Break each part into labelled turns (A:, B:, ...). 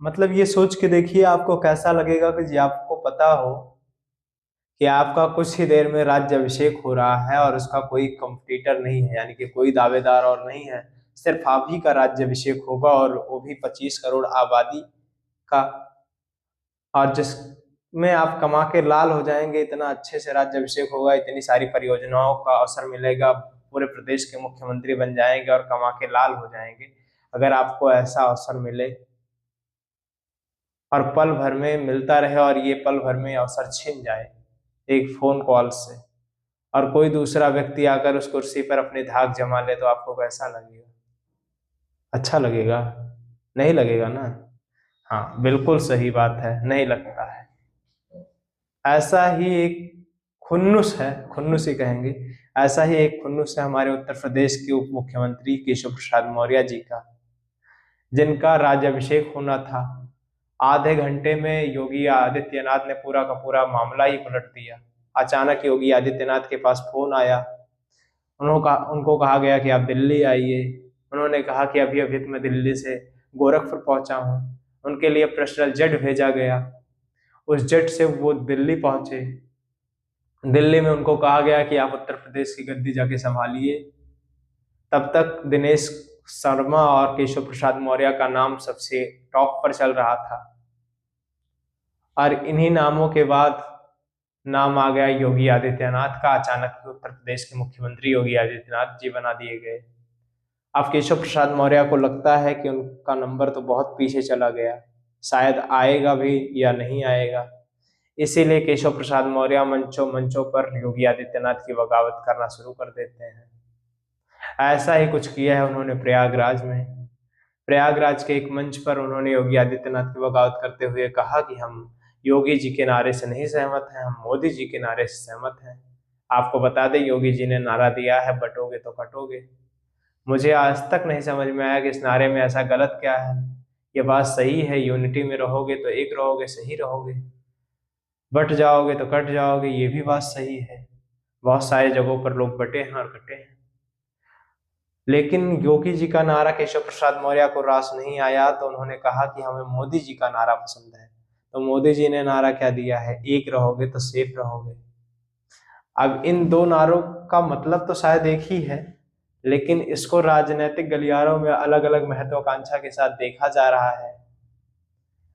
A: मतलब ये सोच के देखिए आपको कैसा लगेगा कि जी आपको पता हो कि आपका कुछ ही देर में राज्याभिषेक हो रहा है और उसका कोई कंपटीटर नहीं है, यानी कि कोई दावेदार और नहीं है। सिर्फ आप ही का राज्याभिषेक होगा और वो भी 25 करोड़ आबादी का। और जिसमें आप कमा के लाल हो जाएंगे, इतना अच्छे से राज्याभिषेक होगा, इतनी सारी परियोजनाओं का अवसर मिलेगा, पूरे प्रदेश के मुख्यमंत्री बन जाएंगे और कमा के लाल हो जाएंगे। अगर आपको ऐसा अवसर मिले और पल भर में मिलता रहे और ये पल भर में अवसर छिन जाए एक फोन कॉल से, और कोई दूसरा व्यक्ति आकर उस कुर्सी पर अपनी धाक जमा ले, तो आपको कैसा लगेगा? अच्छा लगेगा? नहीं लगेगा ना। हाँ, बिल्कुल सही बात है, नहीं लगता है। ऐसा ही एक खुन्नुस है, खुन्नुस ही कहेंगे, ऐसा ही एक खुन्नुस है हमारे उत्तर प्रदेश के उप मुख्यमंत्री केशव प्रसाद मौर्य जी का, जिनका राज्याभिषेक होना था। आधे घंटे में योगी आदित्यनाथ ने पूरा का पूरा मामला ही पलट दिया। अचानक योगी आदित्यनाथ के पास फोन आया, उनको कहा गया कि आप दिल्ली आइए। उन्होंने कहा कि अभी अभी तो मैं दिल्ली से गोरखपुर पहुंचा हूं। उनके लिए पर्सनल जेट भेजा गया, उस जेट से वो दिल्ली पहुंचे। दिल्ली में उनको कहा गया कि आप उत्तर प्रदेश की गद्दी जाके संभालिए। तब तक दिनेश शर्मा और केशव प्रसाद मौर्य का नाम सबसे टॉप पर चल रहा था, और इन्हीं नामों के बाद नाम आ गया योगी आदित्यनाथ का। अचानक उत्तर प्रदेश के मुख्यमंत्री योगी आदित्यनाथ जी बना दिए गए। अब केशव प्रसाद मौर्य को लगता है कि उनका नंबर तो बहुत पीछे चला गया, शायद आएगा भी या नहीं आएगा। इसीलिए केशव प्रसाद मौर्य मंचों मंचों पर योगी आदित्यनाथ की बगावत करना शुरू कर देते हैं। ऐसा ही कुछ किया है उन्होंने प्रयागराज में। प्रयागराज के एक मंच पर उन्होंने योगी आदित्यनाथ की बगावत करते हुए कहा कि हम योगी जी के नारे से नहीं सहमत हैं, हम मोदी जी के नारे से सहमत हैं। आपको बता दें, योगी जी ने नारा दिया है, बटोगे तो कटोगे। मुझे आज तक नहीं समझ में आया कि इस नारे में ऐसा गलत क्या है। ये बात सही है, यूनिटी में रहोगे तो एक रहोगे, सही रहोगे। बट जाओगे तो कट जाओगे, ये भी बात सही है। बहुत सारी जगहों पर लोग बटे हैं और कटे हैं। लेकिन योगी जी का नारा केशव प्रसाद मौर्य को रास नहीं आया, तो उन्होंने कहा कि हमें मोदी जी का नारा पसंद है। तो मोदी जी ने नारा क्या दिया है? एक रहोगे तो सेफ रहोगे। अब इन दो नारों का मतलब तो शायद एक ही है, लेकिन इसको राजनीतिक गलियारों में अलग अलग महत्वाकांक्षा के साथ देखा जा रहा है।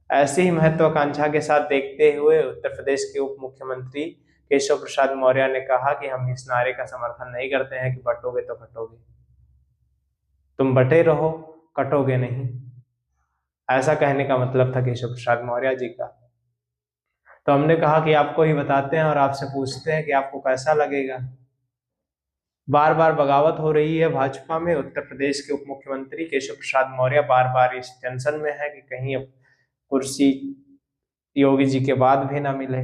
A: ऐसी ही महत्वाकांक्षा के साथ देखते हुए उत्तर प्रदेश के उप मुख्यमंत्री केशव प्रसाद मौर्य ने कहा कि हम इस नारे का समर्थन नहीं करते हैं कि बटोगे तो कटोगे। तुम बटे रहो, कटोगे नहीं। ऐसा कहने का मतलब था केशव प्रसाद मौर्य जी का। तो हमने कहा कि आपको ही बताते हैं और आपसे पूछते हैं कि आपको कैसा लगेगा। बार बार बगावत हो रही है भाजपा में। उत्तर प्रदेश के उप मुख्यमंत्री केशव प्रसाद मौर्य बार बार इस टेंशन में है कि कहीं अब कुर्सी योगी जी के बाद भी ना मिले।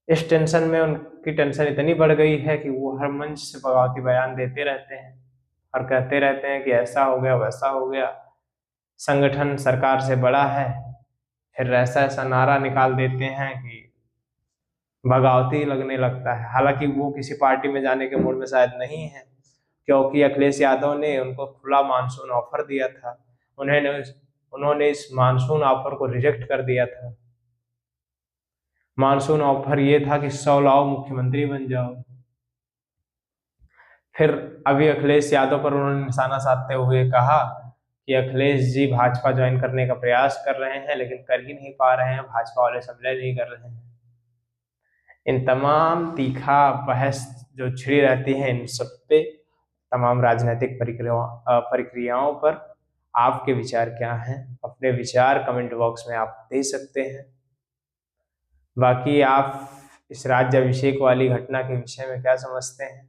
A: इस टेंशन में उनकी टेंशन इतनी बढ़ गई है कि वो हर मंच से बगावती बयान देते रहते हैं और कहते रहते हैं कि ऐसा हो गया, वैसा हो गया, संगठन सरकार से बड़ा है। फिर ऐसा ऐसा नारा निकाल देते हैं कि बगावती लगने लगता है। हालांकि वो किसी पार्टी में जाने के मूड में शायद नहीं है, क्योंकि अखिलेश यादव ने उनको खुला मानसून ऑफर दिया था। उन्होंने इस मानसून ऑफर को रिजेक्ट कर दिया था। मानसून ऑफर ये था कि 100 लाओ, मुख्यमंत्री बन जाओ। फिर अभी अखिलेश यादव पर उन्होंने निशाना साधते हुए कहा कि अखिलेश जी भाजपा ज्वाइन करने का प्रयास कर रहे हैं, लेकिन कर ही नहीं पा रहे हैं, भाजपा वाले संभले नहीं कर रहे हैं। इन तमाम तीखा बहस जो छिड़ी रहती है, इन सब पे, तमाम राजनीतिक प्रक्रियाओं पर आपके विचार क्या हैं? अपने विचार कमेंट बॉक्स में आप दे सकते हैं। बाकी आप इस राज्याभिषेक वाली घटना के विषय में क्या समझते हैं?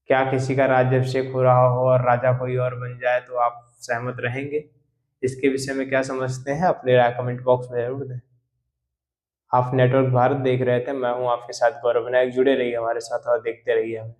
A: क्या किसी का राज्याभिषेक हो रहा हो और राजा कोई और बन जाए तो आप सहमत रहेंगे? इसके विषय में क्या समझते हैं? अपने राय कमेंट बॉक्स में जरूर दें। आप नेटवर्क भारत देख रहे थे, मैं हूं आपके साथ गौरव विनायक। जुड़े रहिए हमारे साथ और देखते रहिए हमें।